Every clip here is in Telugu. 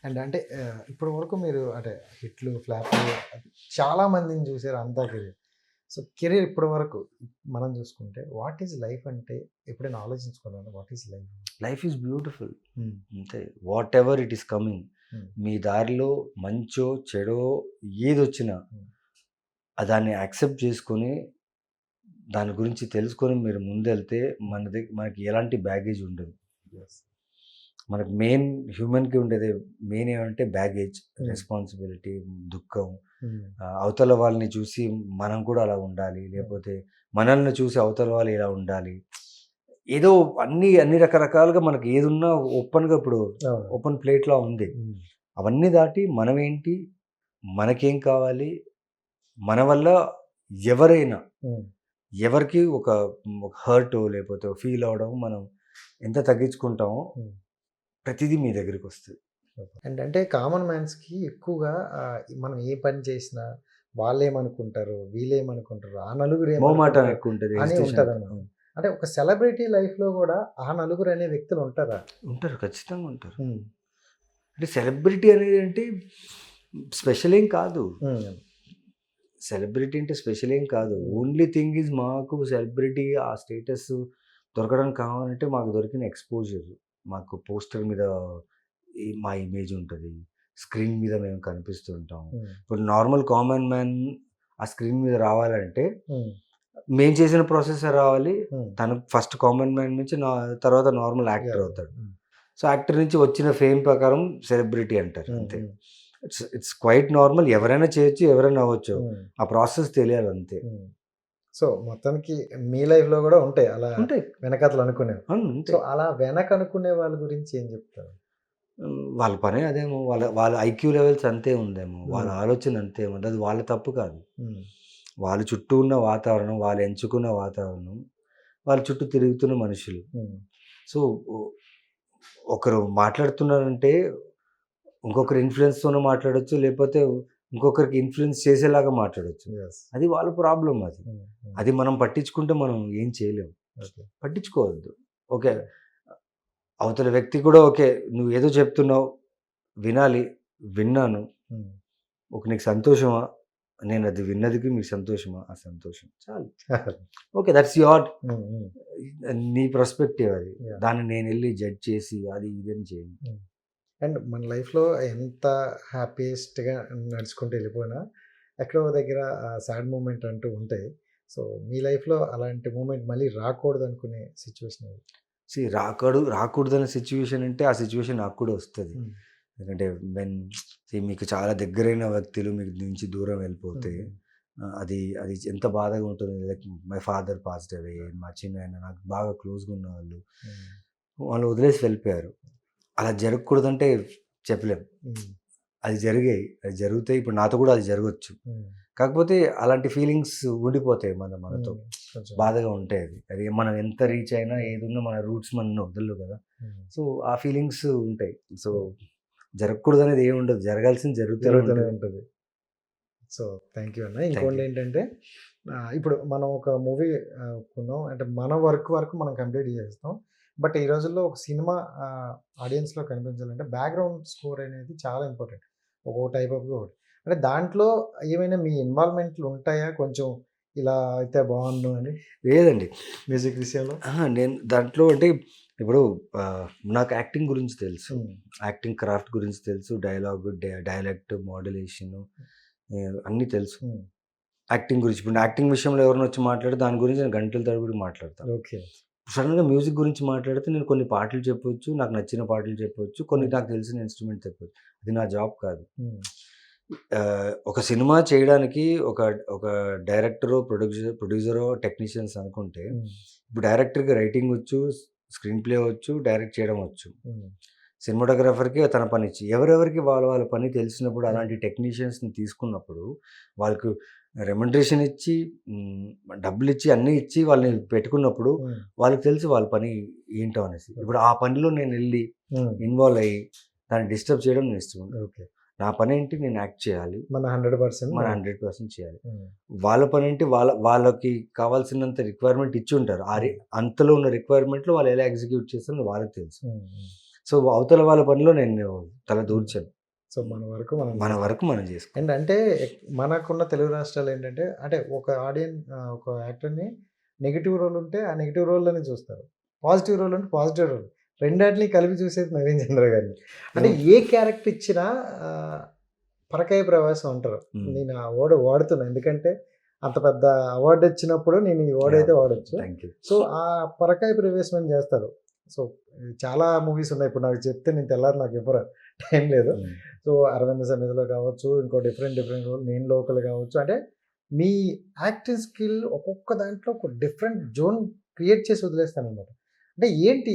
అండ్ అంటే ఇప్పటి వరకు మీరు అంటే హిట్లు, ఫ్లాప్‌లు చాలా మందిని చూసారు అంతా కెరీర్. సో, కెరీర్ ఇప్పటి వరకు మనం చూసుకుంటే వాట్ ఈస్ లైఫ్ అంటే ఎప్పుడైనా ఆలోచించుకున్నారా? What is life? Life is beautiful. Hmm. అంతే. Whatever it is coming. Hmm. మీ దారిలో మంచో, చెడో ఏదొచ్చినా హ్మ్. దాన్ని యాక్సెప్ట్ చేసుకొని, దాని గురించి తెలుసుకొని మీరు ముందెళ్తే మనకి ఎలాంటి బ్యాగేజ్ ఉండదు. యెస్. మనకు హ్యూమన్‌కి ఉండేది మెయిన్ ఏమంటే బ్యాగేజ్, హ్మ్. రెస్పాన్సిబిలిటీ, దుఃఖం. హ్మ్. అవతల వాళ్ళని చూసి మనం కూడా అలా ఉండాలి. హ్మ్. లేపోతే మనల్ని చూసి అవతల వాళ్ళు ఇలా ఉండాలి. ఏదో అన్ని రకరకాలుగా మనకి ఏదున్నా ఓపెన్‌గా ఇప్పుడు అవును. ఓపెన్ ప్లేట్‌లా ఉంది. హ్మ్. అవన్నీ దాటి మనమేంటి? మనకేం కావాలి? మన వల్ల ఎవరైనా, హ్మ్. ఎవరికి ఒక హర్టో లేపోతే ఫీల్ అవ్వడం మనం ఎంత తగ్గించుకుంటామో హ్మ్. ప్రతిదీ మీ దగ్గరికొస్తది. అండ్ అంటే కామన్ మ్యాన్స్‌కి ఎక్కువగా మనం ఏ పని చేసినా వాళ్ళేమనుకుంటారో, వీళ్ళేమనుకుంటారో, ఆ నలుగురు మొహమాటం ఏమనుకుంటారో ఎక్కువుంటది. అని హెసిటేషన్ ఉంటదనమాట. ఎక్కువ. అంటే ఒక సెలబ్రిటీ లైఫ్‌లో గూడా ఆ నలుగురు అనే వ్యక్తులు ఉంటారా? ఉంటారు. ఖచ్చితంగా ఉంటారు. హ్మ్. అంటే సెలబ్రిటీ అనేదంటే స్పెషల్ ఏం కాదు. హ్మ్. సెలబ్రిటీ అంటే స్పెషల్ ఏం కాదు. హ్మ్. ఓన్లీ థింగ్ ఈజ్ మాకు సెలబ్రిటీ ఆ స్టేటస్ దొరకడానికి కావాలంటే మాకు దొరికిన ఎక్స్‌పోజర్. మాకు పోస్టర్ మీద మా ఇమేజ్ ఉంటది. స్క్రీన్ మీద మేము కనిపిస్తూ ఉంటాం. హ్మ్. ఇప్పుడు నార్మల్ కామన్ మ్యాన్ ఆ స్క్రీన్ మీద రావాలంటే హ్మ్. మేము చేసిన ప్రాసెసే రావాలి. హ్మ్. తను ఫస్ట్ కామన్ మ్యాన్ నుంచి తర్వాత నార్మల్ యాక్టర్ యాహ్! అవుతాడు. హ్మ్. సో, యాక్టర్ నుంచి వచ్చిన ఫేమ్ ప్రకారం సెలబ్రిటీ అంటారు హ్మ్. అంతే. హ్మ్. It's it's quite normal. ఎవరైనా చేయొచ్చు, ఎవరైనా అవ్వచ్చు. హ్మ్. ఆ ప్రాసెస్ తెలియాలి అంతే. హ్మ్. సో, మొత్తానికి మీ లైఫ్‌లో గూడా ఉంటాయి అలా ఉంటాయి. వెనకాతల అనుకునేవి. సో, ఉంటాయి. అలా వెనక అనుకునే వాళ్ళ గురించి ఏం జెప్తారు? వాళ్ళ పనే అదేమో. వాళ్ళ ఐక్యూ లెవెల్స్ అంతే ఉందేమో. వాళ్ళ హ్మ్. ఆలోచన అంతే ఉంది. అది వాళ్ళ తప్పు కాదు. హ్మ్. వాళ్ళ చుట్టూ ఉన్న వాతావరణం, వాళ్ళు ఎంచుకున్న వాతావరణం, వాళ్ళ చుట్టూ తిరుగుతున్న మనుషులు. హ్మ్. సో, ఒ ఒకరు మాట్లాడుతున్నారంటే ఇంకొకరి ఇన్‌ఫ్లూయెన్స్‌తోనో మాట్లాడొచ్చు. లేపోతే ఇంకొకరికి ఇన్‌ఫ్లూయెన్స్ చేసేలాగా మాట్లాడొచ్చు. యెస్. అది వాళ్ళ ప్రాబ్లమ్ అది. హ్మ్. హ్మ్. అది మనం పట్టించుకుంటే మనం ఏం చేయలేం. ఓకే. పట్టించుకోవద్దు. ఓకే. అవతల వ్యక్తి కూడా ఓకే. నువ్వేదో చెప్తున్నావు. వినాలి. విన్నాను. హ్మ్. నీకు సంతోషమా? నేనది విన్నదికి మీకు సంతోషమా? ఆ సంతోషం. చాలు. ఓకే. దట్స్ యువర్ హ్మ్. హ్మ్. నీ పర్స్పెక్టివ్ అది. యాహ్! దాన్ని నేనెళ్లి జడ్జ్ చేసి అది ఇది అని చేయను. హ్మ్. అండ్ మన లైఫ్‌లో ఎంత హ్యాపీయెస్ట్‌గా నడుచుకుంటూ ఎళ్ళిపోయినా, ఎక్కడో ఒక దగ్గర సాడ్ మూమెంట్ అంటూ ఉంటాయి. సో, మీ లైఫ్‌లో అలాంటి మూమెంట్ మళ్ళీ రాకూడదనుకునే సిట్యుయేషన్ ఏది? రాకూడదన్న సిట్యుయేషన్ అంటే ఆ సిట్యుయేషన్ నాకు కూడా వస్తది. హ్మ్. ఎందుకంటే వెన్ మీకు చాలా దగ్గరైన వ్యక్తులు మీకు నుంచి దూరం వెళ్ళిపోతే హుహు. అది అది ఎంత బాధగా ఉంటుంది. Like my father passed away. మా చిన్నాయన నాకు బాగా క్లోజ్‌గా ఉన్నవాళ్ళు. హ్మ్. వాళ్ళు వదిలేసి వెళ్ళిపోయారు. అలా జరగకూడదంటే చెప్పలేం. హ్మ్. అది జరిగాయి. అది జరుగుతాయి. ఇప్పుడు నాతో కూడా అది జరగొచ్చు. హ్మ్. కాకపోతే అలాంటి ఫీలింగ్స్ ఉండిపోతాయి మనతో. హ్మ్. కొంచెం బాధగా ఉంటాయి అది. అది మనం ఎంత రీచ్ అయినా హ్మ్. ఏదున్నా మన రూట్స్ మనల్ని వదలవు కదా! హ్మ్. సో, ఆ ఫీలింగ్స్ ఉంటాయి. So, yeah! జరగకూడదనేది ఏముండదు. జరగాల్సింది జరుగుతూనే జరుగుతూనే ఉంటది. ఉంటది. సో, థాంక్ యూ అన్న. Thank you. ఇంకోటేంటంటే ఇప్పుడు మనం ఒక మూవీ కొన్నాం అంటే మన వర్క్ వరకు మనం కంప్లీట్ చేసేస్తాం. బట్ ఈ రోజుల్లో ఒక సినిమా ఆడియన్స్‌లో కనిపించాలంటే బ్యాక్‌గ్రౌండ్ స్కోర్ అనేది చాలా ఇంపార్టెంట్. ఒక్కో టైప్ ఆఫ్‌గా ఒకటి. అంటే దాంట్లో ఏమైనా మీ ఇన్వాల్వ్‌మెంట్‌లు ఉంటాయా? కొంచెం ఇలా అయితే బావుండు అని లేదండి. మ్యూజిక్ విషయంలో? అహా! నేను దాంట్లో అంటే ఇప్పుడు ఆహ్, నాకు యాక్టింగ్ గురించి తెలుసు. హ్మ్. యాక్టింగ్ క్రాఫ్ట్ గురించి తెలుసు. డైలాగ్, డైలెక్ట్, మోడ్యులేషను అన్నీ తెలుసు. హ్మ్. యాక్టింగ్ గురించి. ఇప్పుడు యాక్టింగ్ విషయంలో ఎవరైనా వచ్చి మాట్లాడితే దాని గురించి నేను గంటల తరబడి మాట్లాడతా. ఓకే. సడెన్‌గా మ్యూజిక్ గురించి మాట్లాడితే నేను కొన్ని పాటలు చెప్పొచ్చు. నాకు నచ్చిన పాటలు చెప్పొచ్చు. కొన్ని హ్మ్. నాకు తెలిసిన ఇన్‌స్ట్రుమెంట్ చెప్పొచ్చు. అది నా జాబ్ కాదు. హ్మ్. ఒక సినిమా చేయడానికి ఒక ఒక డైరెక్టరో, ప్రొడ్యూసరో, టెక్నీషియన్స్ అనుకుంటే, హ్మ్. ఇప్పుడు డైరెక్టర్‌కి రైటింగ్ వచ్చు, స్క్రీన్ ప్లే వచ్చు, డైరెక్ట్ చేయడం వచ్చు. హ్మ్. సినిమాటోగ్రాఫర్‌కి తన పనిచ్చు. ఎవరెవరికి వాళ్ళ పని తెలిసినప్పుడు హ్మ్. అలాంటి టెక్నీషియన్స్‌ని తీసుకున్నప్పుడు వాళ్ళకు రెమ్యునరేషన్ ఇచ్చి, డబ్బులిచ్చి అన్నీ ఇచ్చి వాళ్ళని హ్మ్. పెట్టుకున్నప్పుడు హ్మ్. వాళ్ళకి తెలుసు వాళ్ళ పని ఏంటో అనేసి. ఇప్పుడు ఆ పనిలో నేనెళ్ళి హ్మ్. ఇన్వాల్వ్ అయ్యి దాన్ని డిస్టర్బ్ చేయడం నేను ఇష్టం ఉండదు. ఓకే. నా పనేంటి నేను యాక్ట్ చేయాలి. మన 100% మన మనం 100% చేయాలి. హ్మ్. వాళ్ళ పనేంటి వాళ్ళకి కావాల్సినంత రిక్వైర్మెంట్ ఇచ్చుంటారు. హ్మ్. అంతలో ఉన్న రిక్వైర్మెంట్‌లో వాళ్ళు ఎలా ఎగ్జిక్యూట్ చేస్తారో వాళ్ళకి తెలుసు. హ్మ్. హ్మ్. సో అవతల వాళ్ళ పనిలో నేను తల దూర్చాను. సో మన వరకు మనం మన వరకు మనం చేసుకో. అండ్ అంటే మనకున్న తెలుగు రాష్ట్రాలు ఏంటంటే అంటే ఒక ఒక యాక్టర్ని నెగిటివ్ రోల్ ఉంటే ఆ నెగిటివ్ రోల్లోనే చూస్తారు, పాజిటివ్ రోల్ ఉంటే పాజిటివ్ రోల్, రెండాటిని కలిపి చూసేది నవీన్ చంద్ర గారిని. అంటే ఏ క్యారెక్టర్ ఇచ్చినా పరకాయ ప్రవేశం అంటారు. నేను ఆ వర్డ్ వాడుతున్నా ఎందుకంటే అంత పెద్ద అవార్డు వచ్చినప్పుడు నేను ఈ వర్డ్ అయితే వాడచ్చు. సో ఆ పరకాయ ప్రవేశం అని చేస్తారు. సో చాలా మూవీస్ ఉన్నాయి, ఇప్పుడు నాకు చెప్తే నేను తెల్లారి నాకు ఎవరు టైం లేదు. సో అరవింద సన్నిధిలో కావచ్చు, ఇంకో డిఫరెంట్ రోల్, నేను లోకల్ కావచ్చు. అంటే మీ యాక్టింగ్ స్కిల్ ఒక్కొక్క దాంట్లో ఒక డిఫరెంట్ జోన్ క్రియేట్ చేసి వదిలేస్తాను అనమాట. అంటే ఏంటి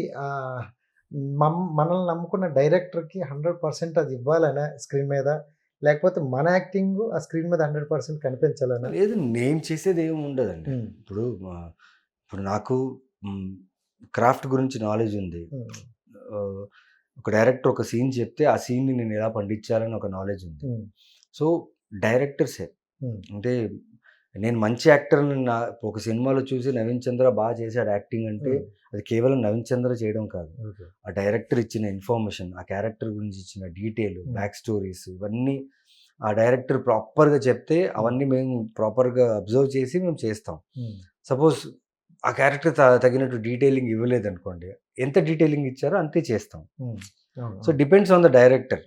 మనల్ని నమ్ముకున్న డైరెక్టర్కి 100% అది ఇవ్వాలనే స్క్రీన్ మీద, లేకపోతే మన యాక్టింగ్ ఆ స్క్రీన్ మీద 100% కనిపించాలనా? లేదు, నేను చేసేది ఏమి ఉండదండి. ఇప్పుడు నాకు క్రాఫ్ట్ గురించి నాలెడ్జ్ ఉంది. ఒక డైరెక్టర్ ఒక సీన్ చెప్తే ఆ సీన్ని నేను ఎలా పండించాలని ఒక నాలెడ్జ్ ఉంది. సో డైరెక్టర్సే అంటే నేను మంచి యాక్టర్ని ఒక సినిమాలో చూసి నవీన్ చంద్ర బాగా చేశాడు యాక్టింగ్ అంటే అది కేవలం నవీన్ చంద్ర చేయడం కాదు, ఆ డైరెక్టర్ ఇచ్చిన ఇన్ఫర్మేషన్, ఆ క్యారెక్టర్ గురించి ఇచ్చిన డీటెయిల్, బ్యాక్ స్టోరీస్, ఇవన్నీ ఆ డైరెక్టర్ ప్రాపర్గా చెప్తే అవన్నీ మేము ప్రాపర్గా అబ్జర్వ్ చేసి మేము చేస్తాం. సపోజ్ ఆ క్యారెక్టర్ తగినట్టు డీటెయిలింగ్ ఇవ్వలేదు అనుకోండి, ఎంత డీటెయిలింగ్ ఇచ్చారో అంతే చేస్తాం. So depends on the director.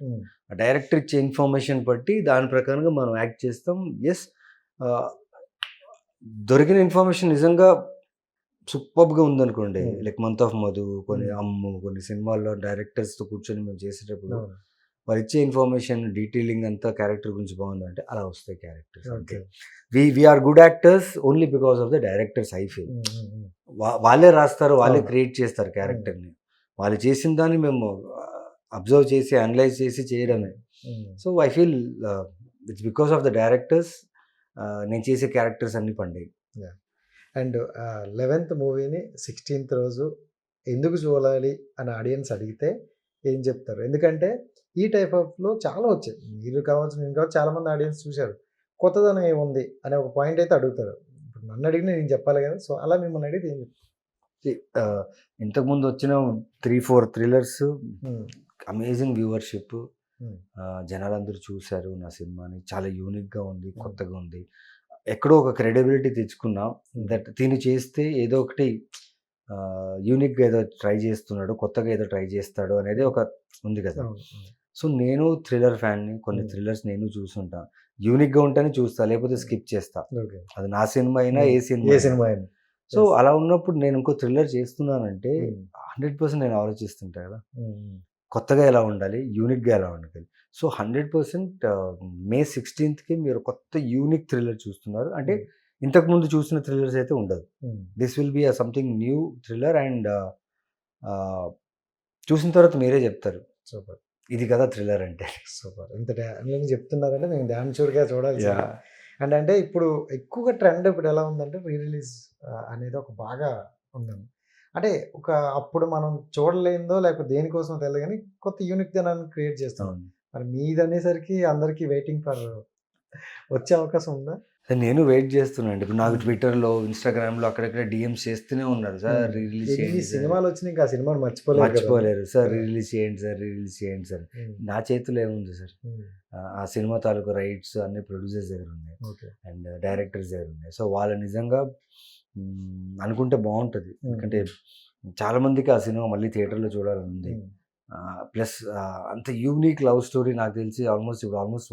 ఆ డైరెక్టర్ ఇచ్చే ఇన్ఫర్మేషన్ బట్టి దాని ప్రకారంగా మనం యాక్ట్ చేస్తాం. ఎస్, దొరికిన ఇన్ఫర్మేషన్ నిజంగా సూపర్గా ఉందనుకోండి, లైక్ మంత్ ఆఫ్ మధు, కొన్ని సినిమాల్లో డైరెక్టర్స్తో కూర్చొని మేము చేసేటప్పుడు వాళ్ళు ఇచ్చే ఇన్ఫర్మేషన్ డీటెయిలింగ్ అంతా క్యారెక్టర్ గురించి బాగుందంటే అలా వస్తాయి క్యారెక్టర్స్. అంటే we are good actors only because of the directors. I feel వాళ్ళే రాస్తారు, వాళ్ళే క్రియేట్ చేస్తారు క్యారెక్టర్ని, వాళ్ళు చేసిన దాన్ని మేము అబ్జర్వ్ చేసి అనలైజ్ చేసి చేయడమే. So I feel it's because of the directors నేను చేసే క్యారెక్టర్స్ అన్ని పండాయి. అండ్ 11th మూవీని 16th రోజు ఎందుకు చూడాలి అని ఆడియన్స్ అడిగితే ఏం చెప్తారు? ఎందుకంటే ఈ టైప్ ఆఫ్లో చాలా వచ్చాయి, మీరు కావచ్చు నేను కావచ్చు, చాలామంది ఆడియన్స్ చూశారు, కొత్తదనం ఏముంది అనే ఒక పాయింట్ అయితే అడుగుతారు. ఇప్పుడు నన్ను అడిగిన నేను చెప్పాలి కదా, సో అలా మిమ్మల్ని అడిగితే ఏం చెప్తారు? ఇంతకుముందు వచ్చిన 3-4 థ్రిల్లర్స్ అమేజింగ్ వ్యూవర్షిప్, జనాలందరూ చూశారు నా సినిమాని, చాలా యూనిక్గా ఉంది, కొత్తగా ఉంది, ఎక్కడో ఒక క్రెడిబిలిటీ తెచ్చుకున్నాం. దట్ దీన్ని చేస్తే ఏదో ఒకటి యూనిక్గా ఏదో ట్రై చేస్తున్నాడు, కొత్తగా ఏదో ట్రై చేస్తాడు అనేది ఒక ఉంది కదా. సో నేను థ్రిల్లర్ ఫ్యాన్ని, కొన్ని థ్రిల్లర్స్ నేను చూసుంటా, యూనిక్గా ఉంటేనే చూస్తా, లేకపోతే స్కిప్ చేస్తా, అది నా సినిమా అయినా ఏ సినిమా అయినా. సో అలా ఉన్నప్పుడు నేను ఇంకో థ్రిల్లర్ చేస్తున్నానంటే 100% నేను ఆలోచిస్తుంటా కదా, కొత్తగా ఎలా ఉండాలి, యూనిక్గా ఎలా ఉండాలి. సో 100% May 16th మీరు కొత్త యూనిక్ థ్రిల్లర్ చూస్తున్నారు అంటే ఇంతకుముందు చూసిన థ్రిల్లర్స్ అయితే ఉండదు. This will be something new thriller and చూసిన తర్వాత మీరే చెప్తారు సూపర్, ఇది కదా థ్రిల్లర్ అంటే. సూపర్, ఇంత చెప్తున్నారంటే మేము డ్యామ్ షూర్గా చూడాలి. అండ్ అంటే ఇప్పుడు ఎక్కువగా ట్రెండ్ ఇప్పుడు ఎలా ఉందంటే రీ రిలీజ్ అనేది ఒక బాగా ఉందండి. అంటే ఒక అప్పుడు మనం చూడలేందో లేకపోతే దేనికోసం తెలియదు కానీ కొత్త యూనిక్ జనాన్ని క్రియేట్ చేస్తాం. మరి మీది అనేసరికి అందరికీ వెయిటింగ్ ఫర్ వచ్చే అవకాశం ఉందా? నేను వెయిట్ చేస్తున్నాను. ఇప్పుడు నాకు ట్విట్టర్లో, ఇన్స్టాగ్రామ్లో అక్కడక్కడ డిఎమ్స్ చేస్తూనే ఉన్నారు, సార్ రీ రిలీజ్ చేయండి, సినిమాలు వచ్చినాయి ఇంకా సినిమాని మర్చిపోలేరు సార్, రీ రిలీజ్ చేయండి సార్, రీ రిలీజ్ చేయండి సార్. నా చేతిలో ఏముంది సార్, ఆ సినిమా తాలూకు రైట్స్ అన్ని ప్రొడ్యూసర్స్ దగ్గర ఉన్నాయి అండ్ డైరెక్టర్స్ దగ్గర ఉన్నాయి. సో వాళ్ళు నిజంగా అనుకుంటే బాగుంటుంది, ఎందుకంటే చాలామందికి ఆ సినిమా మళ్ళీ థియేటర్లో చూడాలని ఉంది. ప్లస్ అంత యూనిక్ లవ్ స్టోరీ నాకు తెలిసి ఆల్మోస్ట్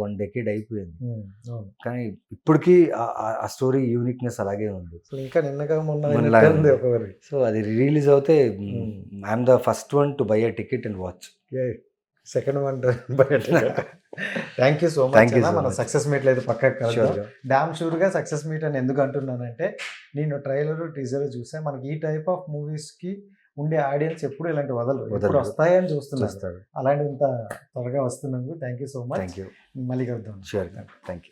1 decade అయిపోయింది, కానీ ఇప్పటికీ ఆ స్టోరీ యూనిక్నెస్ అలాగే ఉంది. ఇంకా నిన్నగా సో అది రిలీజ్ అవుతే I'm the first one to buy a ticket and watch. Second one thank you so much. మన సక్సెస్ మీట్ లేదు పక్కకు డామ్ షూర్గా సక్సెస్ మీట్ అని ఎందుకు అంటున్నానంటే నేను ట్రైలర్ టీజర్ చూసా, మనకి ఈ టైప్ ఆఫ్ మూవీస్కి ఉండే ఆడియన్స్ ఎప్పుడు ఇలాంటి వదలరు, వస్తాయని చూస్తున్నారు, అలాంటి ఇంత త్వరగా వస్తున్నందుకు thank you so much. Thank you, మళ్ళీ కలుద్దాం. Sure, thank you.